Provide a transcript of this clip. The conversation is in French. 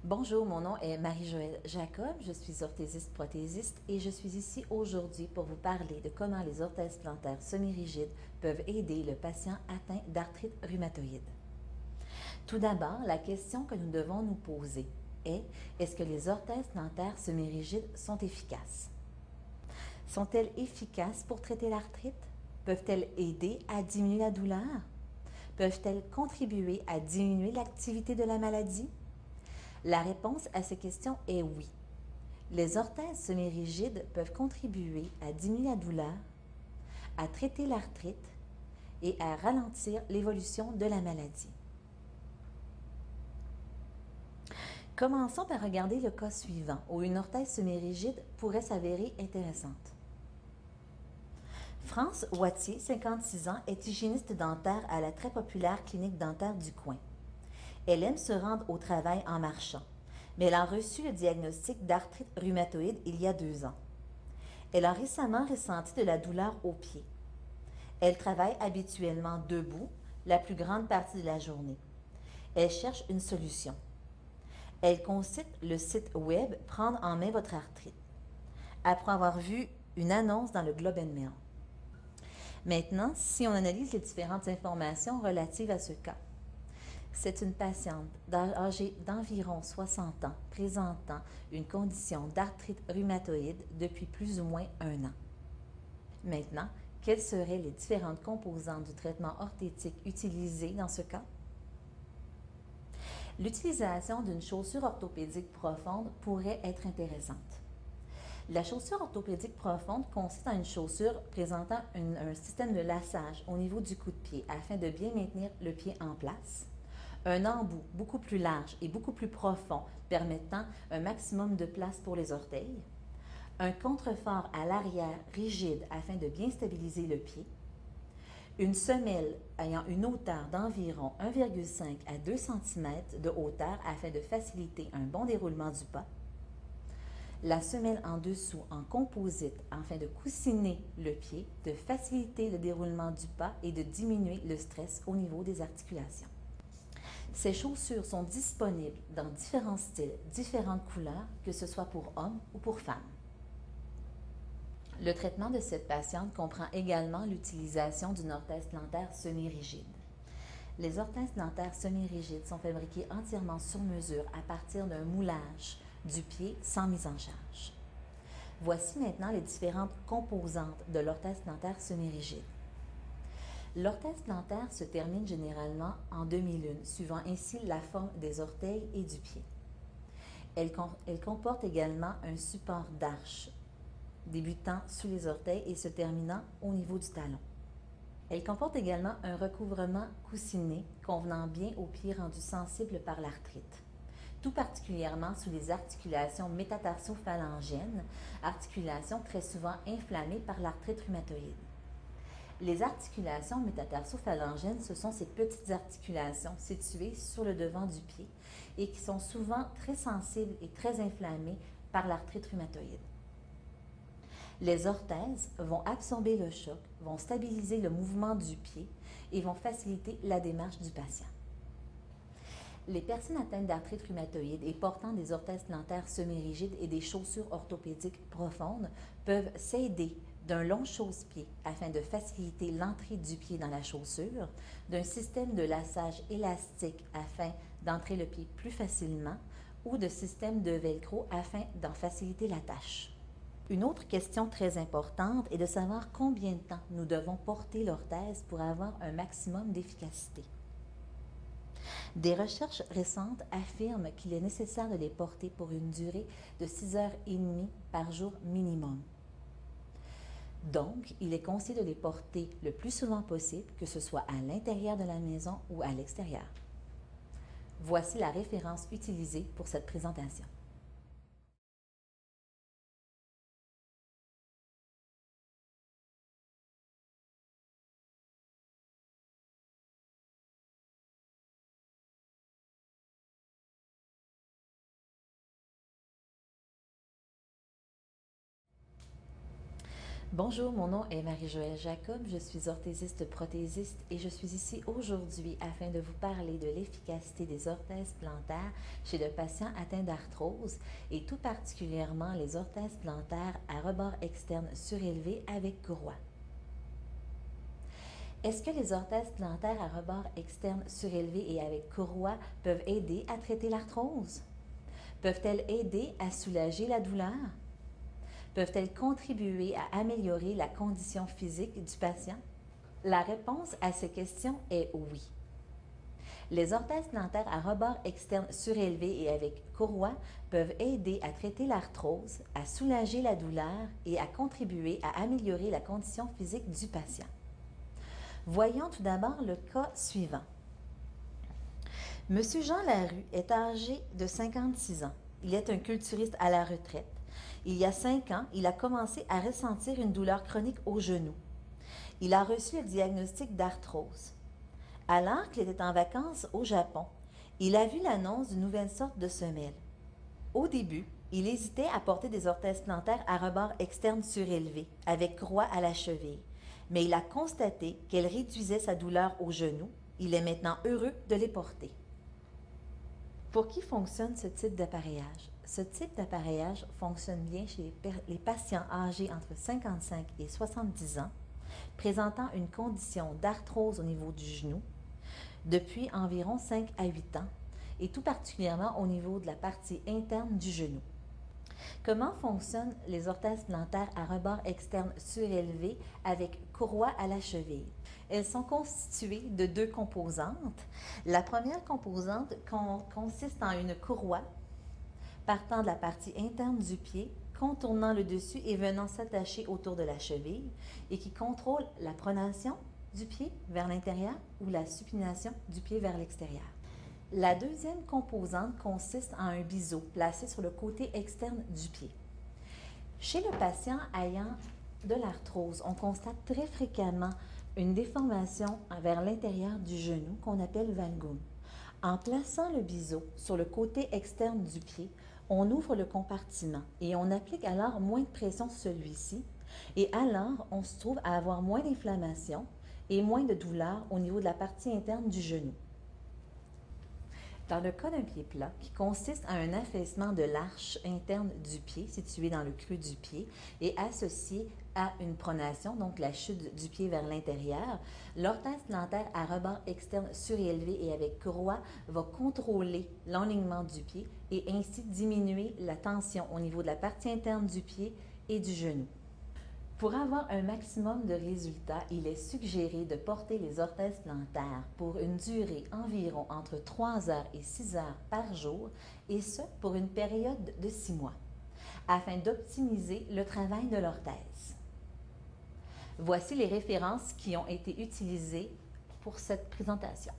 Bonjour, mon nom est Marie-Joëlle Jacob, je suis orthésiste-prothésiste et je suis ici aujourd'hui pour vous parler de comment les orthèses plantaires semi-rigides peuvent aider le patient atteint d'arthrite rhumatoïde. Tout d'abord, la question que nous devons nous poser est: est-ce que les orthèses plantaires semi-rigides sont efficaces? Sont-elles efficaces pour traiter l'arthrite? Peuvent-elles aider à diminuer la douleur? Peuvent-elles contribuer à diminuer l'activité de la maladie? La réponse à ces questions est oui. Les orthèses semi-rigides peuvent contribuer à diminuer la douleur, à traiter l'arthrite et à ralentir l'évolution de la maladie. Commençons par regarder le cas suivant où une orthèse semi-rigide pourrait s'avérer intéressante. France Wattier, 56 ans, est hygiéniste dentaire à la très populaire clinique dentaire du coin. Elle aime se rendre au travail en marchant, mais elle a reçu le diagnostic d'arthrite rhumatoïde il y a 2 ans. Elle a récemment ressenti de la douleur aux pieds. Elle travaille habituellement debout la plus grande partie de la journée. Elle cherche une solution. Elle consulte le site web Prendre en main votre arthrite, après avoir vu une annonce dans le Globe and Mail. Maintenant, si on analyse les différentes informations relatives à ce cas, c'est une patiente âgée d'environ 60 ans présentant une condition d'arthrite rhumatoïde depuis plus ou moins 1 an. Maintenant, quelles seraient les différentes composantes du traitement orthétique utilisé dans ce cas? L'utilisation d'une chaussure orthopédique profonde pourrait être intéressante. La chaussure orthopédique profonde consiste en une chaussure présentant un système de laçage au niveau du cou de pied afin de bien maintenir le pied en place, un embout beaucoup plus large et beaucoup plus profond permettant un maximum de place pour les orteils, un contrefort à l'arrière rigide afin de bien stabiliser le pied, une semelle ayant une hauteur d'environ 1,5 à 2 cm de hauteur afin de faciliter un bon déroulement du pas, la semelle en dessous en composite afin de coussiner le pied, de faciliter le déroulement du pas et de diminuer le stress au niveau des articulations. Ces chaussures sont disponibles dans différents styles, différentes couleurs, que ce soit pour hommes ou pour femmes. Le traitement de cette patiente comprend également l'utilisation d'une orthèse plantaire semi-rigide. Les orthèses plantaires semi-rigides sont fabriquées entièrement sur mesure à partir d'un moulage du pied sans mise en charge. Voici maintenant les différentes composantes de l'orthèse plantaire semi-rigide. L'orthèse plantaire se termine généralement en demi-lune, suivant ainsi la forme des orteils et du pied. Elle comporte également un support d'arche, débutant sous les orteils et se terminant au niveau du talon. Elle comporte également un recouvrement coussiné convenant bien aux pieds rendus sensibles par l'arthrite, tout particulièrement sous les articulations métatarso-phalangiennes, articulations très souvent inflammées par l'arthrite rhumatoïde. Les articulations métatarso-phalangiennes, ce sont ces petites articulations situées sur le devant du pied et qui sont souvent très sensibles et très inflammées par l'arthrite rhumatoïde. Les orthèses vont absorber le choc, vont stabiliser le mouvement du pied et vont faciliter la démarche du patient. Les personnes atteintes d'arthrite rhumatoïde et portant des orthèses plantaires semi-rigides et des chaussures orthopédiques profondes peuvent s'aider d'un long chausse-pied afin de faciliter l'entrée du pied dans la chaussure, d'un système de laçage élastique afin d'entrer le pied plus facilement ou de systèmes de velcro afin d'en faciliter la tâche. Une autre question très importante est de savoir combien de temps nous devons porter l'orthèse pour avoir un maximum d'efficacité. Des recherches récentes affirment qu'il est nécessaire de les porter pour une durée de 6h30 par jour minimum. Donc, il est conseillé de les porter le plus souvent possible, que ce soit à l'intérieur de la maison ou à l'extérieur. Voici la référence utilisée pour cette présentation. Bonjour, mon nom est Marie-Joëlle Jacob, je suis orthésiste prothésiste et je suis ici aujourd'hui afin de vous parler de l'efficacité des orthèses plantaires chez le patient atteint d'arthrose et tout particulièrement les orthèses plantaires à rebord externe surélevé avec courroie. Est-ce que les orthèses plantaires à rebord externe surélevé et avec courroie peuvent aider à traiter l'arthrose? Peuvent-elles aider à soulager la douleur? Peuvent-elles contribuer à améliorer la condition physique du patient? La réponse à ces questions est oui. Les orthèses plantaires à rebord externe surélevé et avec courroie peuvent aider à traiter l'arthrose, à soulager la douleur et à contribuer à améliorer la condition physique du patient. Voyons tout d'abord le cas suivant. Monsieur Jean Larue est âgé de 56 ans. Il est un culturiste à la retraite. Il y a 5 ans, il a commencé à ressentir une douleur chronique au genou. Il a reçu le diagnostic d'arthrose. Alors qu'il était en vacances au Japon, il a vu l'annonce d'une nouvelle sorte de semelle. Au début, il hésitait à porter des orthèses plantaires à rebord externe surélevé, avec croix à la cheville, mais il a constaté qu'elle réduisait sa douleur au genou. Il est maintenant heureux de les porter. Pour qui fonctionne ce type d'appareillage? Ce type d'appareillage fonctionne bien chez les patients âgés entre 55 et 70 ans, présentant une condition d'arthrose au niveau du genou depuis environ 5 à 8 ans, et tout particulièrement au niveau de la partie interne du genou. Comment fonctionnent les orthèses plantaires à rebord externe surélevé avec courroie à la cheville? Elles sont constituées de 2 composantes. La première composante consiste en une courroie partant de la partie interne du pied, contournant le dessus et venant s'attacher autour de la cheville et qui contrôle la pronation du pied vers l'intérieur ou la supination du pied vers l'extérieur. La deuxième composante consiste en un biseau placé sur le côté externe du pied. Chez le patient ayant de l'arthrose, on constate très fréquemment une déformation vers l'intérieur du genou qu'on appelle valgum. En plaçant le biseau sur le côté externe du pied, on ouvre le compartiment et on applique alors moins de pression sur celui-ci et alors on se trouve à avoir moins d'inflammation et moins de douleur au niveau de la partie interne du genou. Dans le cas d'un pied plat, qui consiste à un affaissement de l'arche interne du pied, située dans le creux du pied, et associé à une pronation, donc la chute du pied vers l'intérieur, l'orthèse plantaire à rebord externe surélevé et avec courroie va contrôler l'enlignement du pied et ainsi diminuer la tension au niveau de la partie interne du pied et du genou. Pour avoir un maximum de résultats, il est suggéré de porter les orthèses plantaires pour une durée environ entre 3 heures et 6 heures par jour, et ce pour une période de 6 mois, afin d'optimiser le travail de l'orthèse. Voici les références qui ont été utilisées pour cette présentation.